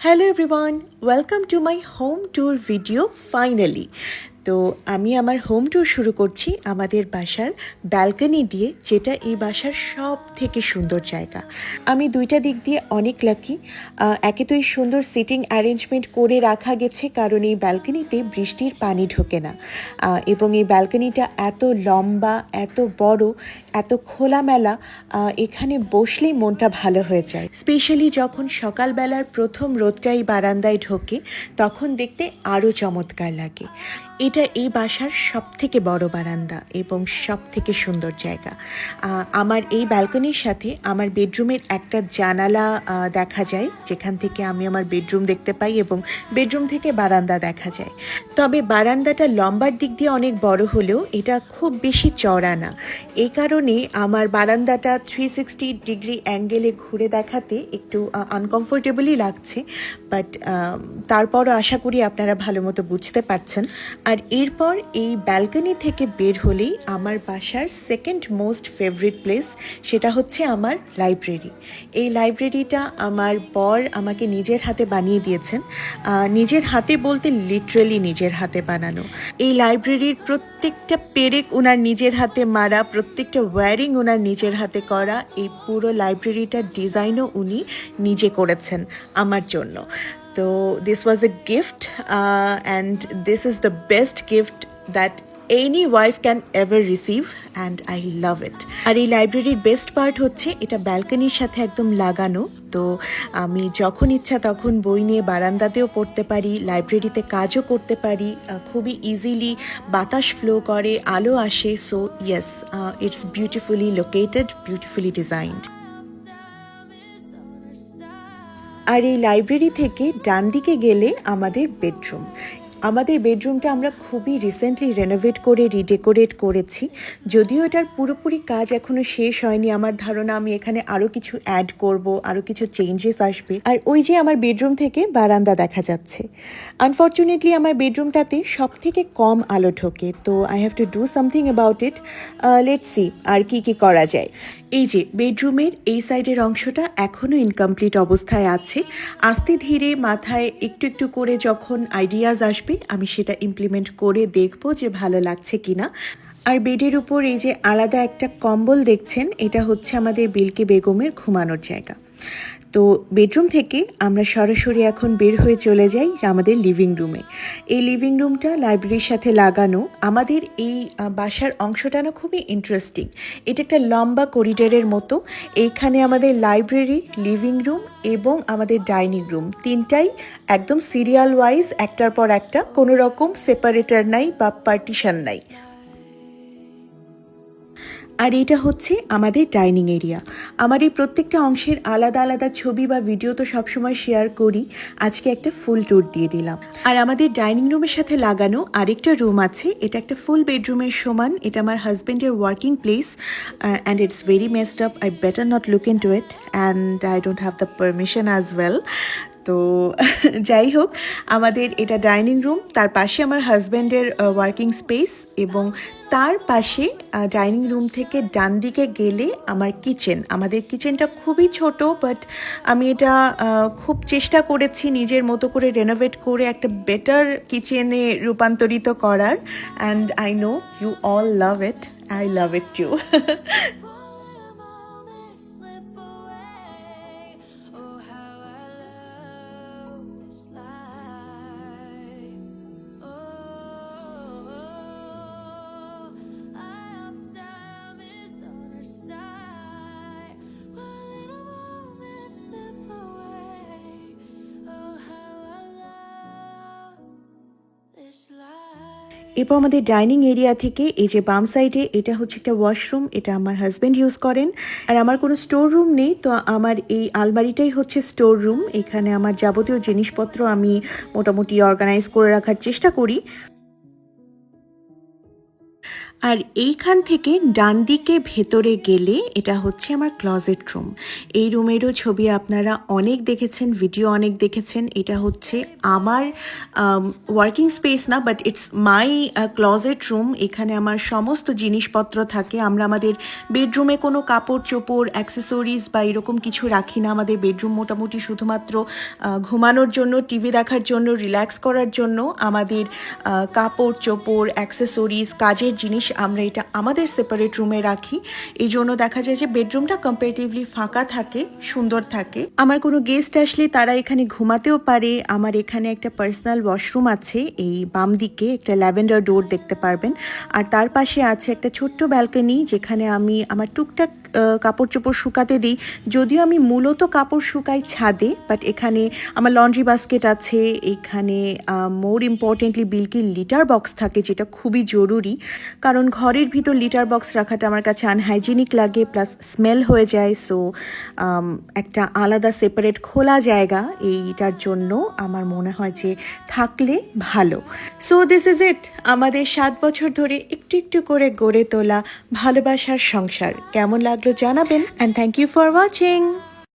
Hello everyone, welcome to my home tour video finally. তো আমি আমার হোম ট্যুর শুরু করছি আমাদের বাসার ব্যালকনি দিয়ে, যেটা এই বাসার সব থেকে সুন্দর জায়গা। আমি দুইটা দিক দিয়ে অনেক লাকি। একে তো এই সুন্দর সিটিং অ্যারেঞ্জমেন্ট করে রাখা গেছে, কারণ এই ব্যালকনিতে বৃষ্টির পানি ঢোকে না। এবং এই ব্যালকনিটা এত লম্বা, এত বড়, এত খোলামেলা, এখানে বসলেই মনটা ভালো হয়ে যায়। স্পেশালি যখন সকালবেলার প্রথম রোদটাই বারান্দায় ঢোকে, তখন দেখতে আরও চমৎকার লাগে। এটা এই বাসার সবথেকে বড় বারান্দা এবং সবথেকে সুন্দর জায়গা। আমার এই ব্যালকনির সাথে আমার বেডরুমের একটা জানালা দেখা যায়, যেখান থেকে আমি আমার বেডরুম দেখতে পাই এবং বেডরুম থেকে বারান্দা দেখা যায়। তবে বারান্দাটা লম্বার দিক দিয়ে অনেক বড় হলেও এটা খুব বেশি চওড়া না। এই কারণে আমার বারান্দাটা 360 ডিগ্রি অ্যাঙ্গেলে ঘুরে দেখাতে একটু আনকমফোর্টেবলই লাগছে, বাট তারপরও আশা করি আপনারা ভালো মতো বুঝতে পারছেন। আর এরপর এই ব্যালকনি থেকে বের হলেই আমার বাসার সেকেন্ড মোস্ট ফেভারিট প্লেস, সেটা হচ্ছে আমার লাইব্রেরি। এই লাইব্রেরিটা আমার বর আমাকে নিজের হাতে বানিয়ে দিয়েছেন। নিজের হাতে বলতে লিটারেলি নিজের হাতে বানানো। এই লাইব্রেরির প্রত্যেকটা পেরেক ওনার নিজের হাতে মারা, প্রত্যেকটা ওয়্যারিং ওনার নিজের হাতে করা। এই পুরো লাইব্রেরিটার ডিজাইনও উনি নিজে করেছেন আমার জন্য। So this was a gift, and this is the best gift that any wife can ever receive, and I love it. আর এই লাইব্রেরির বেস্ট পার্ট হচ্ছে এটা ব্যালকনির সাথে একদম লাগানো। তো আমি যখন ইচ্ছা তখন বই নিয়ে বারান্দাতেও পড়তে পারি, লাইব্রেরিতে কাজও করতে পারি। খুবই ইজিলি বাতাস ফ্লো করে, আলো আসে। So yes, it's beautifully located, beautifully designed. আর এই লাইব্রেরি থেকে ডান দিকে গেলে আমাদের বেডরুম। আমাদের বেডরুমটা আমরা খুবই রিসেন্টলি রেনোভেট করে রিডেকোরেট করেছি। যদিও এটার পুরোপুরি কাজ এখনও শেষ হয়নি, আমার ধারণা আমি এখানে আরও কিছু অ্যাড করব, আরও কিছু চেঞ্জেস আসবে। আর ওই যে আমার বেডরুম থেকে বারান্দা দেখা যাচ্ছে। আনফর্চুনেটলি আমার বেডরুমটাতে সব থেকে কম আলো ঢোকে, তো I have to do something about it. Let's see আর কি করা যায়। এই যে বেডরুমের এই সাইডের অংশটা এখনও ইনকমপ্লিট অবস্থায় আছে। আস্তে ধীরে মাথায় একটু একটু করে যখন আইডিয়াস আসবে, আমি সেটা ইমপ্লিমেন্ট করে দেখব যে ভালো লাগছে কিনা। আর বেডের উপর এই যে আলাদা একটা কম্বল দেখছেন, এটা হচ্ছে আমাদের বিলকি বেগমের ঘুমানোর জায়গা। তো বেডরুম থেকে আমরা সরাসরি এখন বের হয়ে চলে যাই আমাদের লিভিং রুমে। এই লিভিং রুমটা লাইব্রেরির সাথে লাগানো। আমাদের এই বাসার অংশটা না খুবই ইন্টারেস্টিং। এটা একটা লম্বা করিডোরের মতো। এইখানে আমাদের লাইব্রেরি, লিভিং রুম এবং আমাদের ডাইনিং রুম তিনটাই একদম সিরিয়াল ওয়াইজ, একটার পর একটা, কোনো রকম সেপারেটার নাই বা পার্টিশন নাই। আর এটা হচ্ছে আমাদের ডাইনিং এরিয়া। আমার এই প্রত্যেকটা অংশের আলাদা আলাদা ছবি বা ভিডিও তো সবসময় শেয়ার করি, আজকে একটা ফুল ট্যুর দিয়ে দিলাম। আর আমাদের ডাইনিং রুমের সাথে লাগানো আরেকটা রুম আছে, এটা একটা ফুল বেডরুমের সমান। এটা আমার হাজব্যান্ডের working place, and it's very messed up. I better not look into it, and I don't have the permission as well. তো যাই হোক, আমাদের এটা ডাইনিং রুম, তার পাশে আমার হাজব্যান্ডের ওয়ার্কিং স্পেস, এবং তার পাশে ডাইনিং রুম থেকে ডান দিকে গেলে আমার কিচেন। আমাদের কিচেনটা খুবই ছোট, বাট আমি এটা খুব চেষ্টা করেছি নিজের মতো করে রেনোভেট করে একটা বেটার কিচেনে রূপান্তরিত করার। And I know you all love it, I love it too. এরপর আমাদের ডাইনিং এরিয়া থেকে এই যে বাম সাইডে, এটা হচ্ছে একটা ওয়াশরুম, এটা আমার হাজব্যান্ড ইউজ করেন। আর আমার কোনো স্টোর রুম নেই, তো আমার এই আলমারিটাই হচ্ছে স্টোর রুম। এখানে আমার যাবতীয় জিনিসপত্র আমি মোটামুটি অর্গানাইজ করে রাখার চেষ্টা করি। আর এইখান থেকে ডান দিকে ভেতরে গেলে এটা হচ্ছে আমার ক্লজেট রুম। এই রুমেরও ছবি আপনারা অনেক দেখেছেন, ভিডিও অনেক দেখেছেন। এটা হচ্ছে আমার ওয়ার্কিং স্পেস না, but it's my closet room. এখানে আমার সমস্ত জিনিসপত্র থাকে। আমরা আমাদের বেডরুমে কোনো কাপড় চোপড়, অ্যাক্সেসরিজ বা এরকম কিছু রাখি না। আমাদের বেডরুম মোটামুটি শুধুমাত্র ঘুমানোর জন্য, টিভি দেখার জন্য, রিল্যাক্স করার জন্য। আমাদের কাপড় চোপড়, অ্যাক্সেসরিজ, কাজের জিনিস আমরা এটা আমাদের সেপারেট রুমে রাখি। এই জন্য দেখা যায় যে বেডরুমটা কম্পারেটিভলি ফাঁকা থাকে, সুন্দর থাকে। আমার কোনো গেস্ট আসলে তারা এখানে ঘুমাতেও পারে। আমার এখানে একটা পার্সোনাল ওয়াশরুম আছে, এই বাম দিকে একটা ল্যাভেন্ডার ডোর দেখতে পারবেন। আর তার পাশে আছে একটা ছোট্ট ব্যালকনি, যেখানে আমি আমার টুকটাক কাপড় চোপড় শুকাতে দিই। যদিও আমি মূলত কাপড় শুকাই ছাদে, বাট এখানে আমার লন্ড্রি বাস্কেট আছে। এখানে মোর ইম্পর্টেন্টলি বিল্কির লিটার বক্স থাকে, যেটা খুবই জরুরি, কারণ ঘরের ভিতর লিটার বক্স রাখাটা আমার কাছে আনহাইজেনিক লাগে, প্লাস স্মেল হয়ে যায়। সো একটা আলাদা সেপারেট খোলা জায়গা এইটার জন্য আমার মনে হয় যে থাকলে ভালো। সো দিস ইজ ইট, আমাদের 7 বছর ধরে একটু একটু করে গড়ে তোলা ভালোবাসার সংসার। কেমন লাগলো জানাবেন, and thank you for watching.